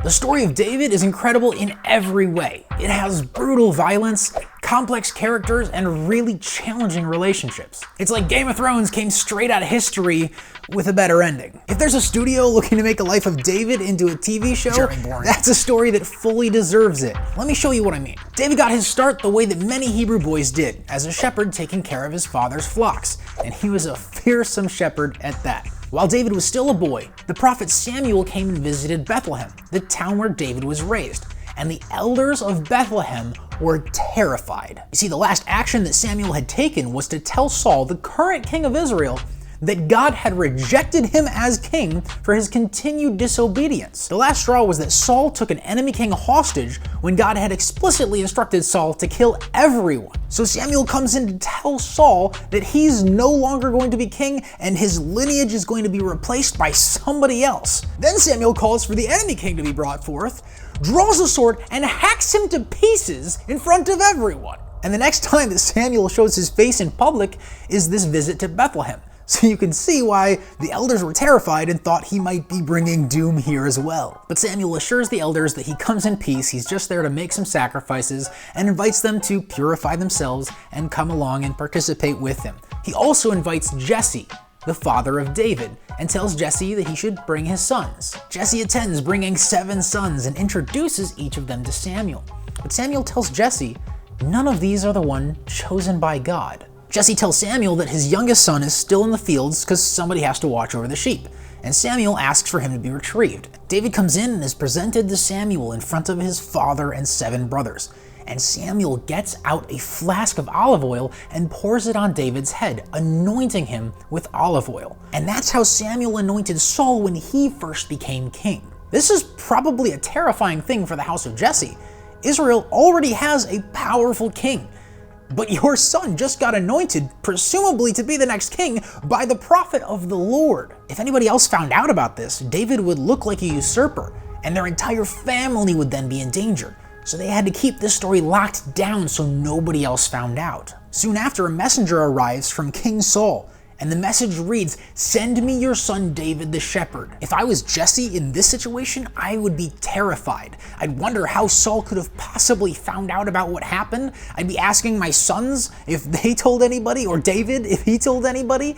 The story of David is incredible in every way. It has brutal violence, complex characters, and really challenging relationships. It's like Game of Thrones came straight out of history with a better ending. If there's a studio looking to make a life of David into a TV show, that's a story that fully deserves it. Let me show you what I mean. David got his start the way that many Hebrew boys did, as a shepherd taking care of his father's flocks, and he was a fearsome shepherd at that. While David was still a boy, the prophet Samuel came and visited Bethlehem, the town where David was raised, and the elders of Bethlehem were terrified. You see, the last action that Samuel had taken was to tell Saul, the current king of Israel, that God had rejected him as king for his continued disobedience. The last straw was that Saul took an enemy king hostage when God had explicitly instructed Saul to kill everyone. So Samuel comes in to tell Saul that he's no longer going to be king and his lineage is going to be replaced by somebody else. Then Samuel calls for the enemy king to be brought forth, draws a sword, and hacks him to pieces in front of everyone. And the next time that Samuel shows his face in public is this visit to Bethlehem. So you can see why the elders were terrified and thought he might be bringing doom here as well. But Samuel assures the elders that he comes in peace, he's just there to make some sacrifices, and invites them to purify themselves and come along and participate with him. He also invites Jesse, the father of David, and tells Jesse that he should bring his sons. Jesse attends, bringing 7 sons, and introduces each of them to Samuel. But Samuel tells Jesse, none of these are the one chosen by God. Jesse tells Samuel that his youngest son is still in the fields because somebody has to watch over the sheep, and Samuel asks for him to be retrieved. David comes in and is presented to Samuel in front of his father and 7 brothers, and Samuel gets out a flask of olive oil and pours it on David's head, anointing him with olive oil. And that's how Samuel anointed Saul when he first became king. This is probably a terrifying thing for the house of Jesse. Israel already has a powerful king, but your son just got anointed, presumably to be the next king, by the prophet of the Lord. If anybody else found out about this, David would look like a usurper, and their entire family would then be in danger. So they had to keep this story locked down so nobody else found out. Soon after, a messenger arrives from King Saul, and the message reads, "Send me your son David the shepherd." If I was Jesse in this situation, I would be terrified. I'd wonder how Saul could have possibly found out about what happened. I'd be asking my sons if they told anybody, or David if he told anybody.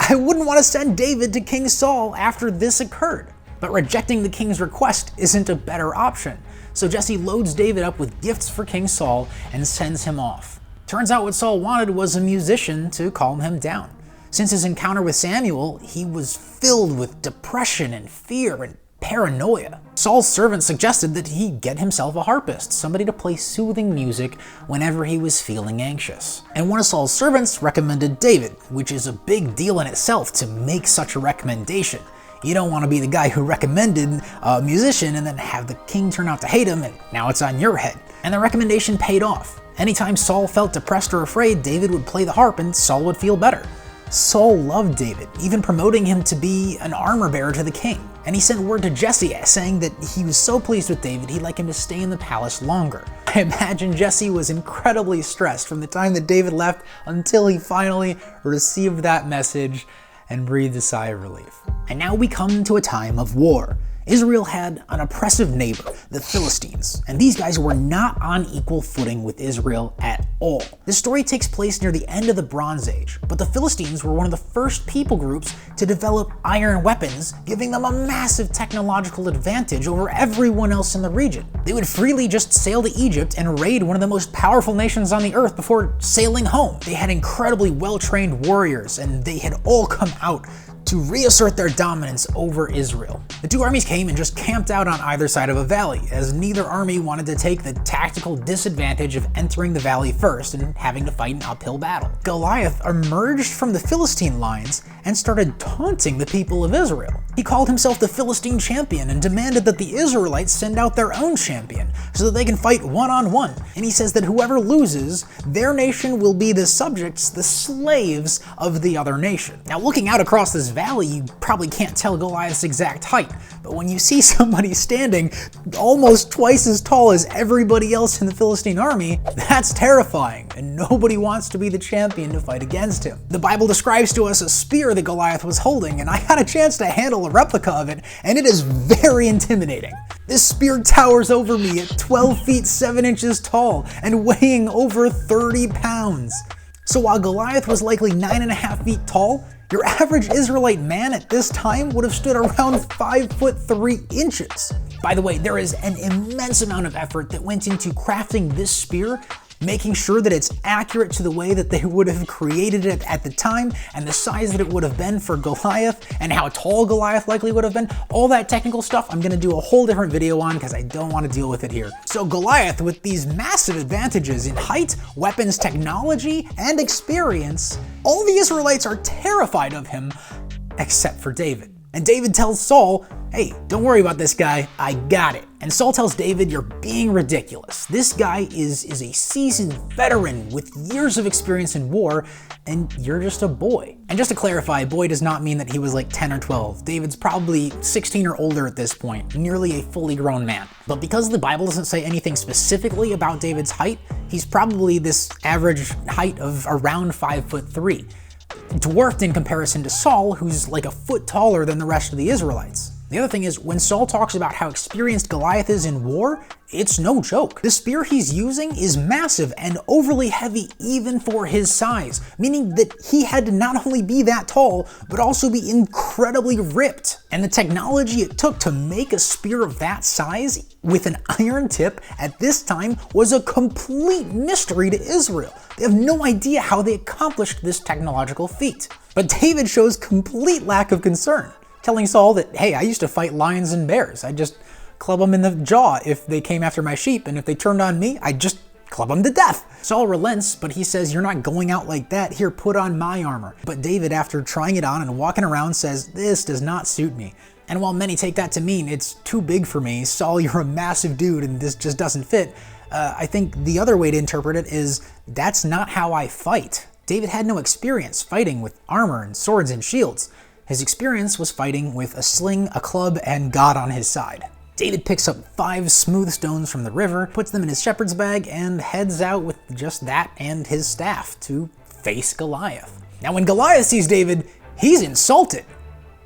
I wouldn't want to send David to King Saul after this occurred. But rejecting the king's request isn't a better option. So Jesse loads David up with gifts for King Saul and sends him off. Turns out what Saul wanted was a musician to calm him down. Since his encounter with Samuel, he was filled with depression and fear and paranoia. Saul's servant suggested that he get himself a harpist, somebody to play soothing music whenever he was feeling anxious. And one of Saul's servants recommended David, which is a big deal in itself to make such a recommendation. You don't want to be the guy who recommended a musician and then have the king turn out to hate him and now it's on your head. And the recommendation paid off. Anytime Saul felt depressed or afraid, David would play the harp and Saul would feel better. Saul loved David, even promoting him to be an armor bearer to the king. And he sent word to Jesse saying that he was so pleased with David he'd like him to stay in the palace longer. I imagine Jesse was incredibly stressed from the time that David left until he finally received that message and breathed a sigh of relief. And now we come to a time of war. Israel had an oppressive neighbor, the Philistines, and these guys were not on equal footing with Israel at all. This story takes place near the end of the Bronze Age, but the Philistines were one of the first people groups to develop iron weapons, giving them a massive technological advantage over everyone else in the region. They would freely just sail to Egypt and raid one of the most powerful nations on the earth before sailing home. They had incredibly well-trained warriors, and they had all come out to reassert their dominance over Israel. The two armies came and just camped out on either side of a valley, as neither army wanted to take the tactical disadvantage of entering the valley first and having to fight an uphill battle. Goliath emerged from the Philistine lines and started taunting the people of Israel. He called himself the Philistine champion and demanded that the Israelites send out their own champion so that they can fight one-on-one. And he says that whoever loses, their nation will be the subjects, the slaves of the other nation. Now, looking out across this Valley, you probably can't tell Goliath's exact height. But when you see somebody standing almost twice as tall as everybody else in the Philistine army, that's terrifying, and nobody wants to be the champion to fight against him. The Bible describes to us a spear that Goliath was holding, and I had a chance to handle a replica of it, and it is very intimidating. This spear towers over me at 12 feet 7 inches tall and weighing over 30 pounds. So while Goliath was likely 9.5 feet tall, your average Israelite man at this time would have stood around 5 foot 3 inches. By the way, there is an immense amount of effort that went into crafting this spear, making sure that it's accurate to the way that they would have created it at the time, and the size that it would have been for Goliath, and how tall Goliath likely would have been. All that technical stuff I'm gonna do a whole different video on because I don't want to deal with it here. So Goliath, with these massive advantages in height, weapons technology, and experience, all the Israelites are terrified of him, except for David. And David tells Saul, hey, don't worry about this guy, I got it. And Saul tells David, you're being ridiculous. This guy is a seasoned veteran with years of experience in war, and you're just a boy. And just to clarify, boy does not mean that he was like 10 or 12. David's probably 16 or older at this point, nearly a fully grown man. But because the Bible doesn't say anything specifically about David's height, he's probably this average height of around 5 foot 3. Dwarfed in comparison to Saul, who's like a foot taller than the rest of the Israelites. The other thing is, when Saul talks about how experienced Goliath is in war, it's no joke. The spear he's using is massive and overly heavy even for his size, meaning that he had to not only be that tall, but also be incredibly ripped. And the technology it took to make a spear of that size with an iron tip at this time was a complete mystery to Israel. They have no idea how they accomplished this technological feat. But David shows complete lack of concern, telling Saul that, hey, I used to fight lions and bears. I'd just club them in the jaw if they came after my sheep, and if they turned on me, I'd just club them to death. Saul relents, but he says, you're not going out like that. Here, put on my armor. But David, after trying it on and walking around, says, this does not suit me. And while many take that to mean it's too big for me, Saul, you're a massive dude and this just doesn't fit, I think the other way to interpret it is, that's not how I fight. David had no experience fighting with armor and swords and shields. His experience was fighting with a sling, a club, and God on his side. David picks up 5 smooth stones from the river, puts them in his shepherd's bag, and heads out with just that and his staff to face Goliath. Now when Goliath sees David, he's insulted.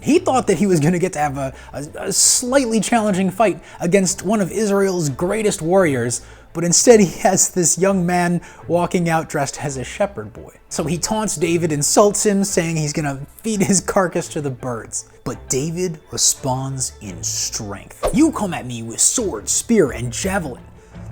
He thought that he was going to get to have a slightly challenging fight against one of Israel's greatest warriors, but instead he has this young man walking out dressed as a shepherd boy. So he taunts David, insults him, saying he's gonna feed his carcass to the birds. But David responds in strength. You come at me with sword, spear, and javelin,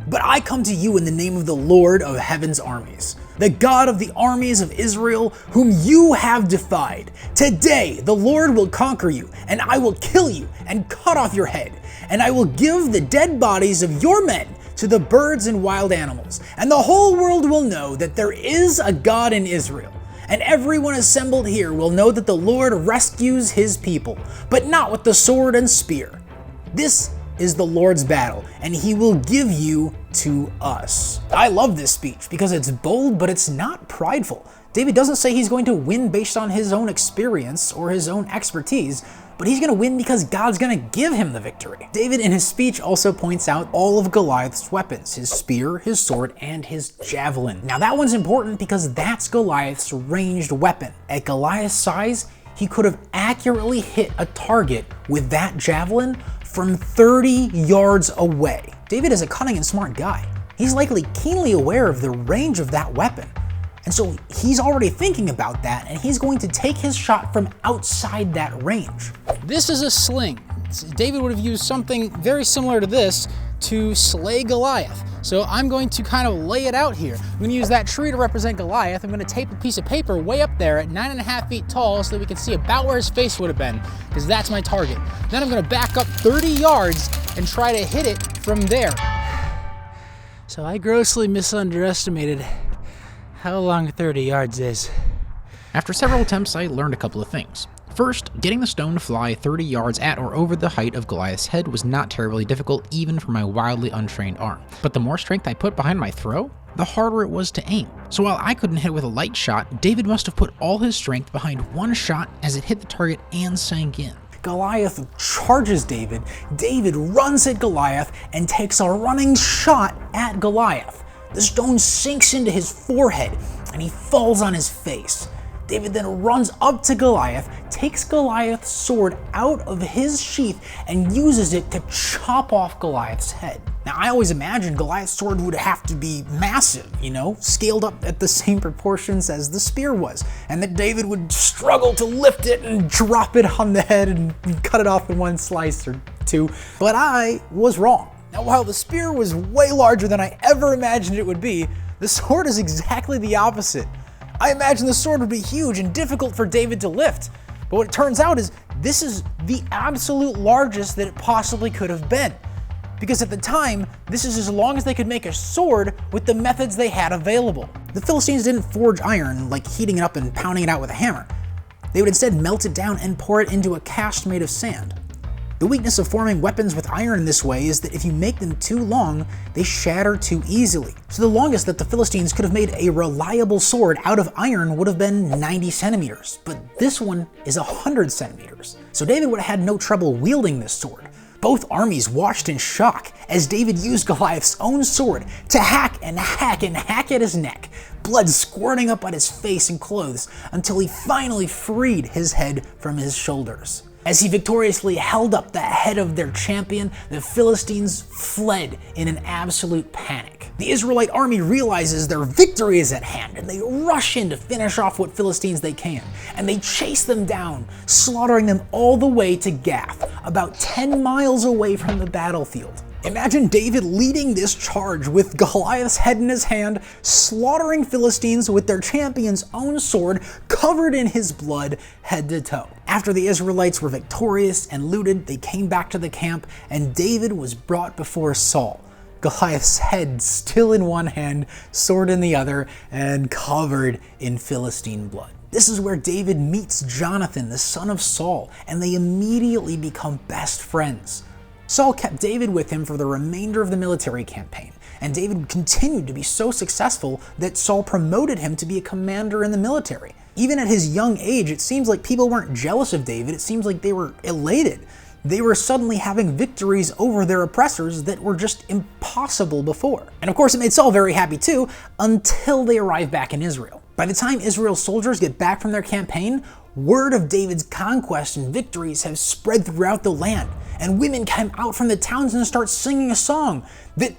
but I come to you in the name of the Lord of heaven's armies, the God of the armies of Israel, whom you have defied. Today the Lord will conquer you, and I will kill you and cut off your head, and I will give the dead bodies of your men to the birds and wild animals, and the whole world will know that there is a God in Israel. And everyone assembled here will know that the Lord rescues his people, but not with the sword and spear. This is the Lord's battle, and he will give you to us. I love this speech because it's bold, but it's not prideful. David doesn't say he's going to win based on his own experience or his own expertise, but he's going to win because God's going to give him the victory. David in his speech also points out all of Goliath's weapons, his spear, his sword, and his javelin. Now that one's important because that's Goliath's ranged weapon. At Goliath's size, he could have accurately hit a target with that javelin from 30 yards away. David is a cunning and smart guy. He's likely keenly aware of the range of that weapon. And so he's already thinking about that, and he's going to take his shot from outside that range. This is a sling. David would have used something very similar to this to slay Goliath. So I'm going to kind of lay it out here. I'm going to use that tree to represent Goliath. I'm going to tape a piece of paper way up there at 9.5 feet tall so that we can see about where his face would have been, because that's my target. Then I'm going to back up 30 yards and try to hit it from there. So I grossly misunderestimated how long 30 yards is. After several attempts, I learned a couple of things. First, getting the stone to fly 30 yards at or over the height of Goliath's head was not terribly difficult even for my wildly untrained arm. But the more strength I put behind my throw, the harder it was to aim. So while I couldn't hit with a light shot, David must have put all his strength behind one shot as it hit the target and sank in. Goliath charges David. David runs at Goliath and takes a running shot at Goliath. The stone sinks into his forehead and he falls on his face. David then runs up to Goliath, takes Goliath's sword out of his sheath, and uses it to chop off Goliath's head. Now, I always imagined Goliath's sword would have to be massive, scaled up at the same proportions as the spear was, and that David would struggle to lift it and drop it on the head and cut it off in one slice or two. But I was wrong. Now, while the spear was way larger than I ever imagined it would be, the sword is exactly the opposite. I imagined the sword would be huge and difficult for David to lift, but what it turns out is this is the absolute largest that it possibly could have been. Because at the time, this is as long as they could make a sword with the methods they had available. The Philistines didn't forge iron, like heating it up and pounding it out with a hammer. They would instead melt it down and pour it into a cast made of sand. The weakness of forming weapons with iron in this way is that if you make them too long, they shatter too easily. So the longest that the Philistines could have made a reliable sword out of iron would have been 90 centimeters, but this one is 100 centimeters. So David would have had no trouble wielding this sword. Both armies watched in shock as David used Goliath's own sword to hack and hack and hack at his neck, blood squirting up on his face and clothes until he finally freed his head from his shoulders. As he victoriously held up the head of their champion, the Philistines fled in an absolute panic. The Israelite army realizes their victory is at hand, and they rush in to finish off what Philistines they can, and they chase them down, slaughtering them all the way to Gath, about 10 miles away from the battlefield. Imagine David leading this charge with Goliath's head in his hand, slaughtering Philistines with their champion's own sword covered in his blood head to toe. After the Israelites were victorious and looted, they came back to the camp, and David was brought before Saul, Goliath's head still in one hand, sword in the other, and covered in Philistine blood. This is where David meets Jonathan, the son of Saul, and they immediately become best friends. Saul kept David with him for the remainder of the military campaign, and David continued to be so successful that Saul promoted him to be a commander in the military. Even at his young age, it seems like people weren't jealous of David, it seems like they were elated. They were suddenly having victories over their oppressors that were just impossible before. And of course it made Saul very happy too, until they arrived back in Israel. By the time Israel's soldiers get back from their campaign, word of David's conquest and victories have spread throughout the land, and women come out from the towns and start singing a song that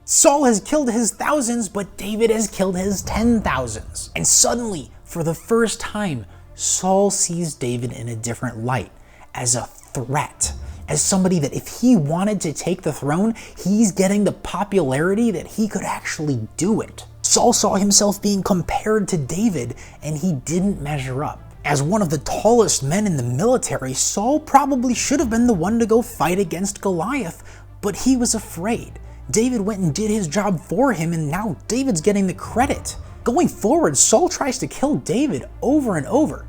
Saul has killed his thousands, but David has killed his 10,000s. And suddenly, for the first time, Saul sees David in a different light, as a threat, as somebody that if he wanted to take the throne, he's getting the popularity that he could actually do it. Saul saw himself being compared to David, and he didn't measure up. As one of the tallest men in the military, Saul probably should have been the one to go fight against Goliath, but he was afraid. David went and did his job for him, and now David's getting the credit. Going forward, Saul tries to kill David over and over.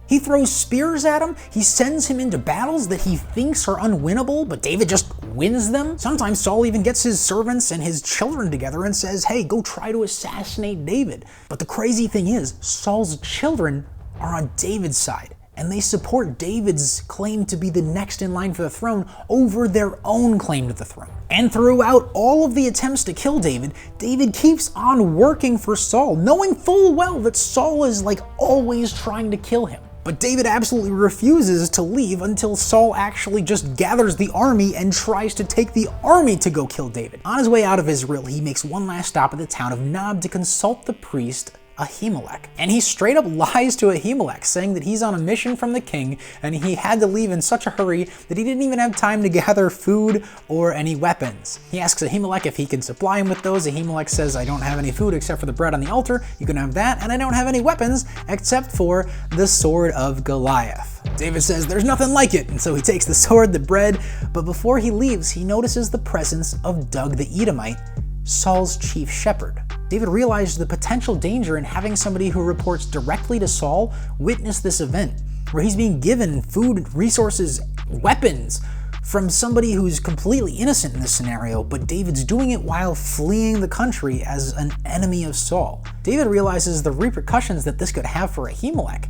He throws spears at him, he sends him into battles that he thinks are unwinnable, but David just wins them. Sometimes Saul even gets his servants and his children together and says, hey, go try to assassinate David. But the crazy thing is, Saul's children are on David's side, and they support David's claim to be the next in line for the throne over their own claim to the throne. And throughout all of the attempts to kill David, David keeps on working for Saul, knowing full well that Saul is always trying to kill him. But David absolutely refuses to leave until Saul actually just gathers the army and tries to take the army to go kill David. On his way out of Israel, he makes one last stop at the town of Nob to consult the priest Ahimelech. And he straight up lies to Ahimelech, saying that he's on a mission from the king and he had to leave in such a hurry that he didn't even have time to gather food or any weapons. He asks Ahimelech if he can supply him with those. Ahimelech says, I don't have any food except for the bread on the altar, you can have that, and I don't have any weapons except for the sword of Goliath. David says there's nothing like it, and so he takes the sword, the bread, but before he leaves, he notices the presence of Doeg the Edomite, Saul's chief shepherd. David realized the potential danger in having somebody who reports directly to Saul witness this event. where he's being given food, resources, weapons from somebody who's completely innocent in this scenario, but David's doing it while fleeing the country as an enemy of Saul. David realizes the repercussions that this could have for Ahimelech,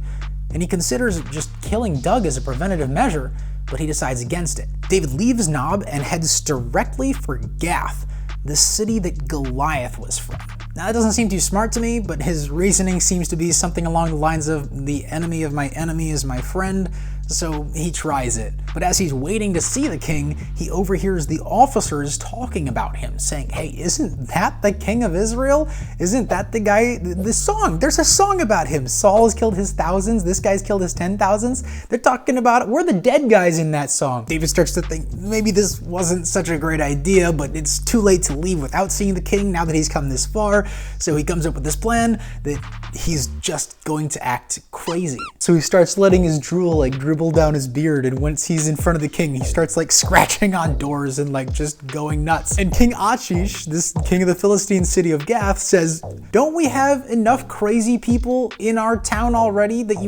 and he considers just killing Doeg as a preventative measure, but he decides against it. David leaves Nob and heads directly for Gath, the city that Goliath was from. Now that doesn't seem too smart to me, but his reasoning seems to be something along the lines of the enemy of my enemy is my friend, so he tries it. But as he's waiting to see the king, he overhears the officers talking about him, saying, hey, isn't that the king of Israel? Isn't that the guy, the song, there's a song about him. Saul has killed his thousands, this guy's killed his 10,000s. They're talking about, we're the dead guys in that song. David starts to think, maybe this wasn't such a great idea, but it's too late to leave without seeing the king now that he's come this far. So he comes up with this plan that he's just going to act crazy. So he starts letting his drool like dribble down his beard, and once he's in front of the king, he starts like scratching on doors and like just going nuts. And King Achish, this king of the Philistine city of Gath, says, don't we have enough crazy people in our town already that do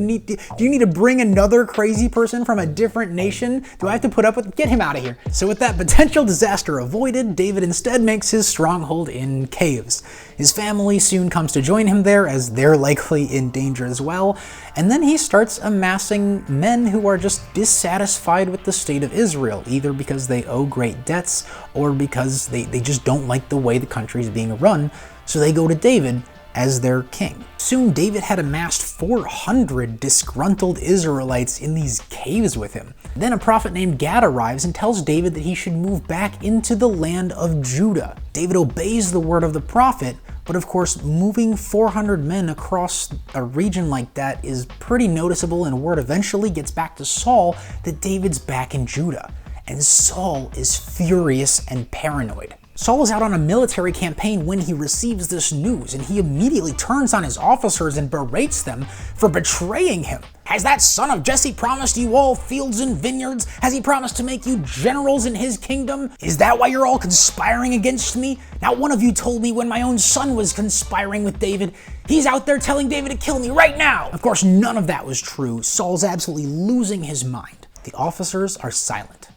you need to bring another crazy person from a different nation? Do I have to put up with, get him out of here. So with that potential disaster avoided, David instead makes his stronghold in caves. His family soon comes to join him there, as they're likely in danger as well, and then he starts amassing men who are just dissatisfied with the state of Israel, either because they owe great debts or because they just don't like the way the country is being run, so they go to David as their king. Soon David had amassed 400 disgruntled Israelites in these caves with him. Then a prophet named Gad arrives and tells David that he should move back into the land of Judah. David obeys the word of the prophet, but of course moving 400 men across a region like that is pretty noticeable, and word eventually gets back to Saul that David's back in Judah. And Saul is furious and paranoid. Saul is out on a military campaign when he receives this news, and he immediately turns on his officers and berates them for betraying him. Has that son of Jesse promised you all fields and vineyards? Has he promised to make you generals in his kingdom? Is that why you're all conspiring against me? Not one of you told me when my own son was conspiring with David. He's out there telling David to kill me right now. Of course, none of that was true. Saul's absolutely losing his mind. The officers are silent,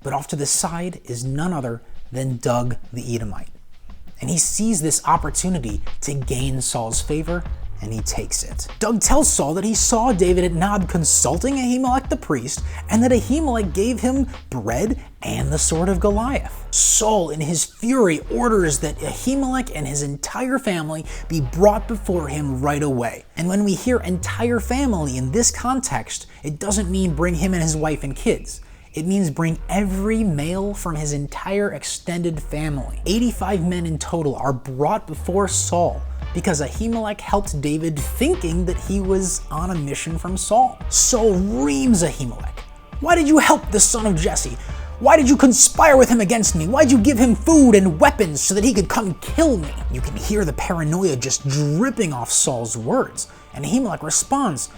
but off to the side is none other than Doeg the Edomite. And he sees this opportunity to gain Saul's favor, and he takes it. Doeg tells Saul that he saw David at Nob consulting Ahimelech the priest, and that Ahimelech gave him bread and the sword of Goliath. Saul, in his fury, orders that Ahimelech and his entire family be brought before him right away. And when we hear entire family in this context, it doesn't mean bring him and his wife and kids. It means bring every male from his entire extended family. 85 men in total are brought before Saul because Ahimelech helped David thinking that he was on a mission from Saul. Saul reams Ahimelech. Why did you help the son of Jesse? Why did you conspire with him against me? Why'd you give him food and weapons so that he could come kill me? You can hear the paranoia just dripping off Saul's words. And Ahimelech responds,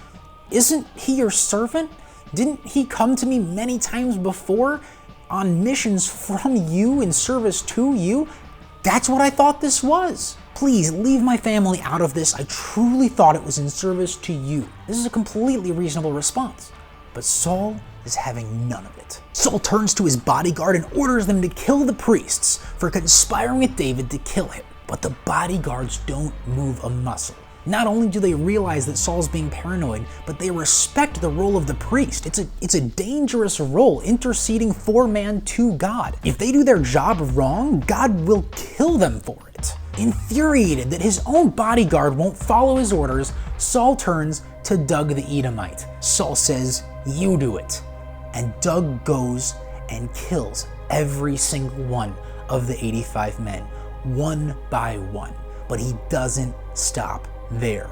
isn't he your servant? Didn't he come to me many times before on missions from you in service to you? That's what I thought this was. Please leave my family out of this. I truly thought it was in service to you. This is a completely reasonable response. But Saul is having none of it. Saul turns to his bodyguard and orders them to kill the priests for conspiring with David to kill him. But the bodyguards don't move a muscle. Not only do they realize that Saul's being paranoid, but they respect the role of the priest. It's a dangerous role, interceding for man to God. If they do their job wrong, God will kill them for it. Infuriated that his own bodyguard won't follow his orders, Saul turns to Doeg the Edomite. Saul says, you do it. And Doeg goes and kills every single one of the 85 men, one by one. But he doesn't stop there.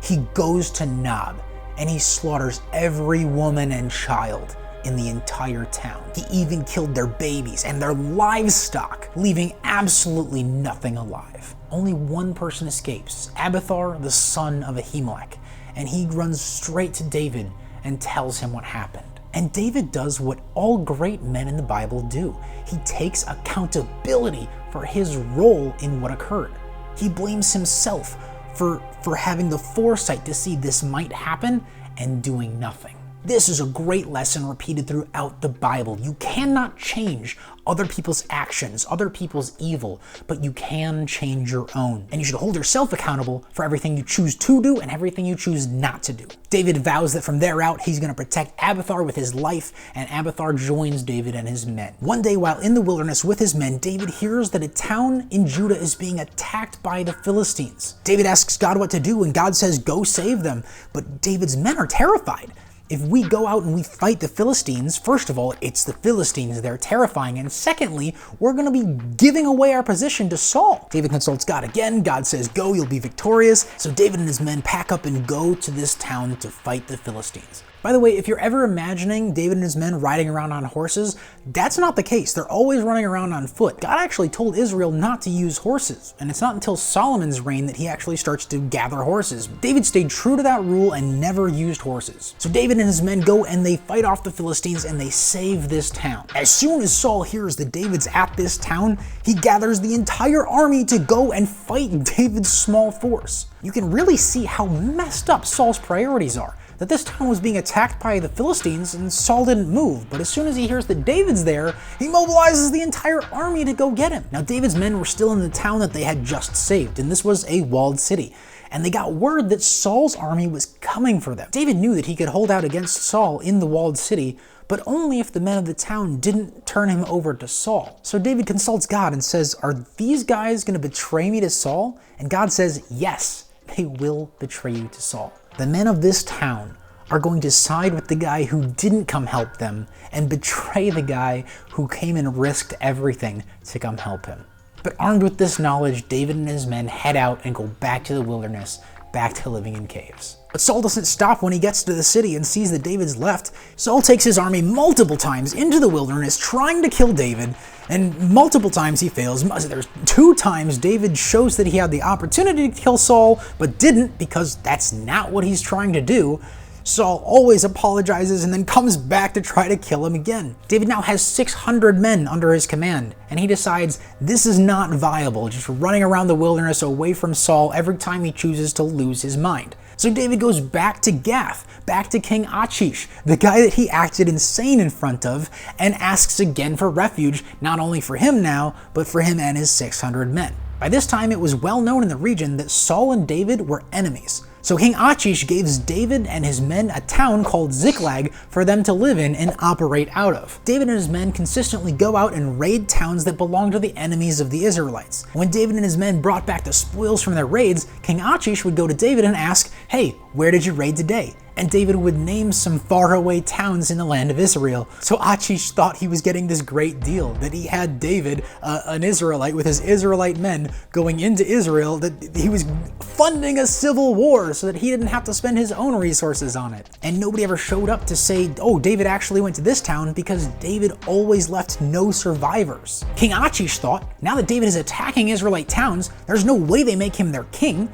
He goes to Nob and he slaughters every woman and child in the entire town. He even killed their babies and their livestock, leaving absolutely nothing alive. Only one person escapes, Abiathar, the son of Ahimelech, and he runs straight to David and tells him what happened. And David does what all great men in the Bible do. He takes accountability for his role in what occurred. He blames himself for having the foresight to see this might happen and doing nothing. This is a great lesson repeated throughout the Bible. You cannot change other people's actions, other people's evil, but you can change your own. And you should hold yourself accountable for everything you choose to do and everything you choose not to do. David vows that from there out, he's going to protect Abiathar with his life, and Abiathar joins David and his men. One day while in the wilderness with his men, David hears that a town in Judah is being attacked by the Philistines. David asks God what to do, and God says, go save them. But David's men are terrified. If we go out and we fight the Philistines, first of all, it's the Philistines, they're terrifying, and secondly, we're going to be giving away our position to Saul. David consults God again, God says, go, you'll be victorious. So David and his men pack up and go to this town to fight the Philistines. By the way, if you're ever imagining David and his men riding around on horses, that's not the case. They're always running around on foot. God actually told Israel not to use horses, and it's not until Solomon's reign that he actually starts to gather horses. David stayed true to that rule and never used horses. So David and his men go and they fight off the Philistines and they save this town. As soon as Saul hears that David's at this town, he gathers the entire army to go and fight David's small force. You can really see how messed up Saul's priorities are. That this town was being attacked by the Philistines and Saul didn't move, but as soon as he hears that David's there, he mobilizes the entire army to go get him. Now David's men were still in the town that they had just saved, and this was a walled city, and they got word that Saul's army was coming for them. David knew that he could hold out against Saul in the walled city, but only if the men of the town didn't turn him over to Saul. So David consults God and says, are these guys going to betray me to Saul? And God says, yes, they will betray you to Saul. The men of this town are going to side with the guy who didn't come help them and betray the guy who came and risked everything to come help him. But armed with this knowledge, David and his men head out and go back to the wilderness, back to living in caves. But Saul doesn't stop when he gets to the city and sees that David's left. Saul takes his army multiple times into the wilderness trying to kill David, and multiple times he fails. There's 2 times David shows that he had the opportunity to kill Saul, but didn't because that's not what he's trying to do. Saul always apologizes and then comes back to try to kill him again. David now has 600 men under his command, and he decides this is not viable, just running around the wilderness away from Saul every time he chooses to lose his mind. So David goes back to Gath, back to King Achish, the guy that he acted insane in front of, and asks again for refuge, not only for him now, but for him and his 600 men. By this time, it was well known in the region that Saul and David were enemies. So King Achish gives David and his men a town called Ziklag for them to live in and operate out of. David and his men consistently go out and raid towns that belong to the enemies of the Israelites. When David and his men brought back the spoils from their raids, King Achish would go to David and ask, hey, where did you raid today? And David would name some faraway towns in the land of Israel. So Achish thought he was getting this great deal, that he had David, an Israelite, with his Israelite men going into Israel, that he was funding a civil war so that he didn't have to spend his own resources on it. And nobody ever showed up to say, oh, David actually went to this town, because David always left no survivors. King Achish thought, now that David is attacking Israelite towns, there's no way they make him their king.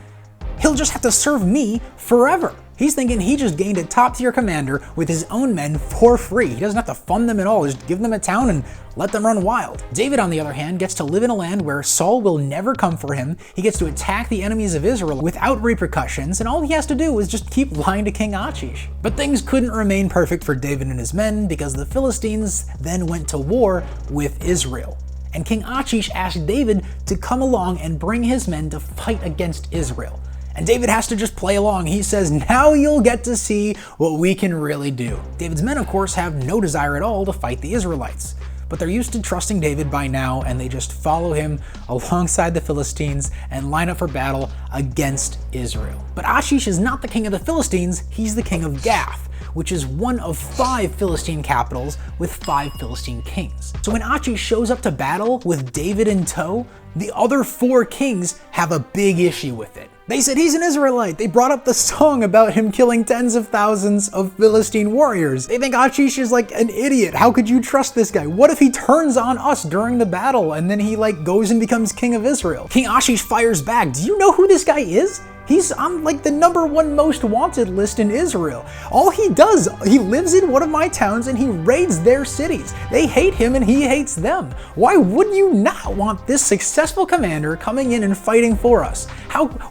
He'll just have to serve me forever. He's thinking he just gained a top-tier commander with his own men for free. He doesn't have to fund them at all, just give them a town and let them run wild. David, on the other hand, gets to live in a land where Saul will never come for him. He gets to attack the enemies of Israel without repercussions, and all he has to do is just keep lying to King Achish. But things couldn't remain perfect for David and his men, because the Philistines then went to war with Israel. And King Achish asked David to come along and bring his men to fight against Israel. And David has to just play along. He says, now you'll get to see what we can really do. David's men, of course, have no desire at all to fight the Israelites. But they're used to trusting David by now, and they just follow him alongside the Philistines and line up for battle against Israel. But Achish is not the king of the Philistines, he's the king of Gath, which is one of 5 Philistine capitals with 5 Philistine kings. So when Achish shows up to battle with David in tow, the other 4 kings have a big issue with it. They said he's an Israelite. They brought up the song about him killing tens of thousands of Philistine warriors. They think Achish is like an idiot. How could you trust this guy? What if he turns on us during the battle and then he goes and becomes king of Israel? King Achish fires back. Do you know who this guy is? He's on like the #1 most wanted list in Israel. All he does, he lives in one of my towns and he raids their cities. They hate him and he hates them. Why would you not want this successful commander coming in and fighting for us?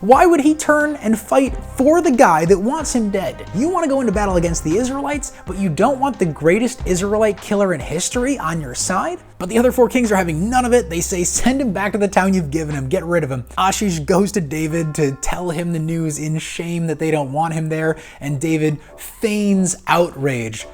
Why would he turn and fight for the guy that wants him dead? You want to go into battle against the Israelites, but you don't want the greatest Israelite killer in history on your side? But the other 4 kings are having none of it. They say, send him back to the town you've given him, get rid of him. Achish goes to David to tell him the news in shame that they don't want him there, and David feigns outrage.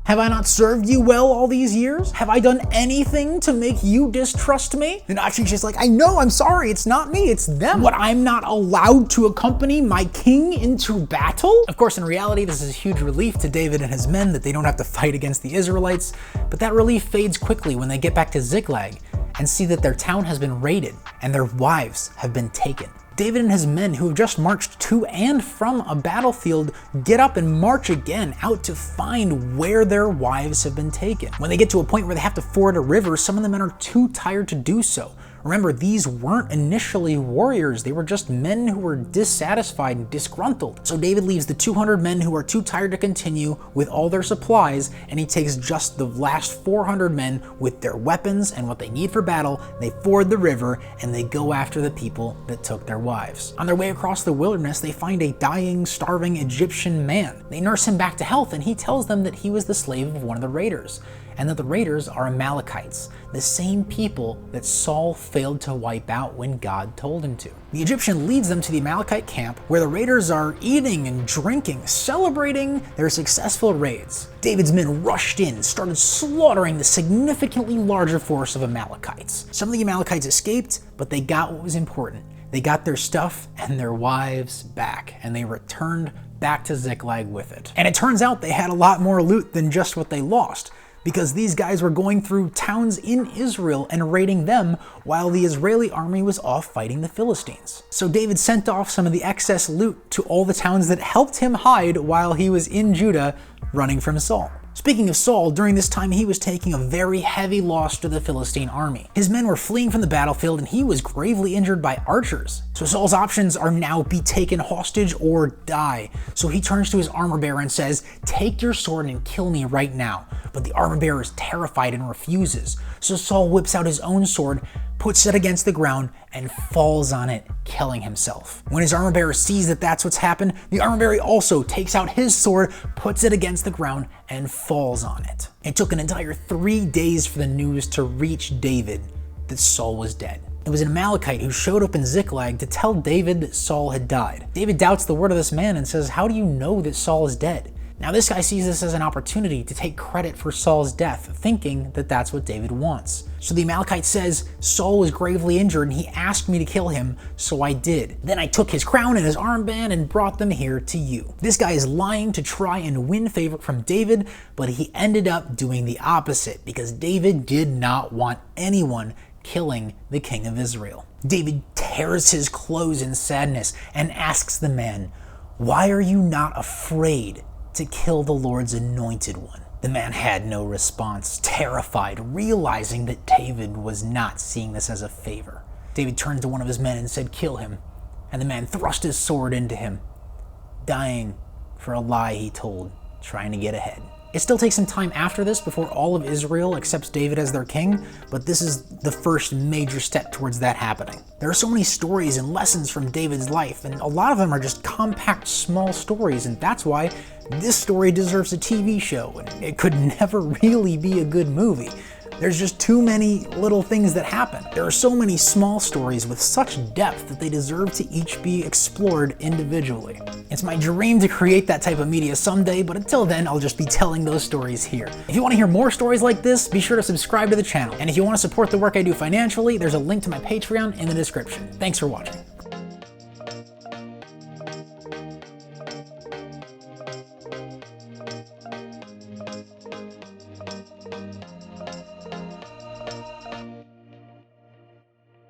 Have I not served you well all these years? Have I done anything to make you distrust me? And Achish is like, I know, I'm sorry, it's not me, it's them. What, I'm not allowed to accompany my king into battle? Of course, in reality, this is a huge relief to David and his men that they don't have to fight against the Israelites, but that relief fades quickly when they get back to Ziklag and see that their town has been raided and their wives have been taken. David and his men, who have just marched to and from a battlefield, get up and march again out to find where their wives have been taken. When they get to a point where they have to ford a river, some of the men are too tired to do so. Remember, these weren't initially warriors, they were just men who were dissatisfied and disgruntled. So David leaves the 200 men who are too tired to continue with all their supplies, and he takes just the last 400 men with their weapons and what they need for battle. They ford the river and they go after the people that took their wives. On their way across the wilderness, they find a dying, starving Egyptian man. They nurse him back to health, and he tells them that he was the slave of one of the raiders, and that the raiders are Amalekites, the same people that Saul failed to wipe out when God told him to. The Egyptian leads them to the Amalekite camp, where the raiders are eating and drinking, celebrating their successful raids. David's men rushed in, started slaughtering the significantly larger force of Amalekites. Some of the Amalekites escaped, but they got what was important. They got their stuff and their wives back, and they returned back to Ziklag with it. And it turns out they had a lot more loot than just what they lost, because these guys were going through towns in Israel and raiding them while the Israeli army was off fighting the Philistines. So David sent off some of the excess loot to all the towns that helped him hide while he was in Judah running from Saul. Speaking of Saul, during this time he was taking a very heavy loss to the Philistine army. His men were fleeing from the battlefield and he was gravely injured by archers. So Saul's options are now be taken hostage or die. So he turns to his armor bearer and says, take your sword and kill me right now. But the armor bearer is terrified and refuses. So Saul whips out his own sword, puts it against the ground, and falls on it, killing himself. When his armor bearer sees that that's what's happened, the armor bearer also takes out his sword, puts it against the ground, and falls on it. It took an entire 3 days for the news to reach David that Saul was dead. It was an Amalekite who showed up in Ziklag to tell David that Saul had died. David doubts the word of this man and says, how do you know that Saul is dead? Now this guy sees this as an opportunity to take credit for Saul's death, thinking that that's what David wants. So the Amalekite says, Saul was gravely injured and he asked me to kill him, so I did. Then I took his crown and his armband and brought them here to you. This guy is lying to try and win favor from David, but he ended up doing the opposite because David did not want anyone killing the king of Israel. David tears his clothes in sadness and asks the man, why are you not afraid to kill the Lord's anointed one? The man had no response, terrified, realizing that David was not seeing this as a favor. David turned to one of his men and said, kill him. And the man thrust his sword into him, dying for a lie he told, trying to get ahead. It still takes some time after this before all of Israel accepts David as their king, but this is the first major step towards that happening. There are so many stories and lessons from David's life, and a lot of them are just compact, small stories, and that's why this story deserves a TV show, and it could never really be a good movie. There's just too many little things that happen. There are so many small stories with such depth that they deserve to each be explored individually. It's my dream to create that type of media someday, but until then, I'll just be telling those stories here. If you want to hear more stories like this, be sure to subscribe to the channel. And if you want to support the work I do financially, there's a link to my Patreon in the description. Thanks for watching.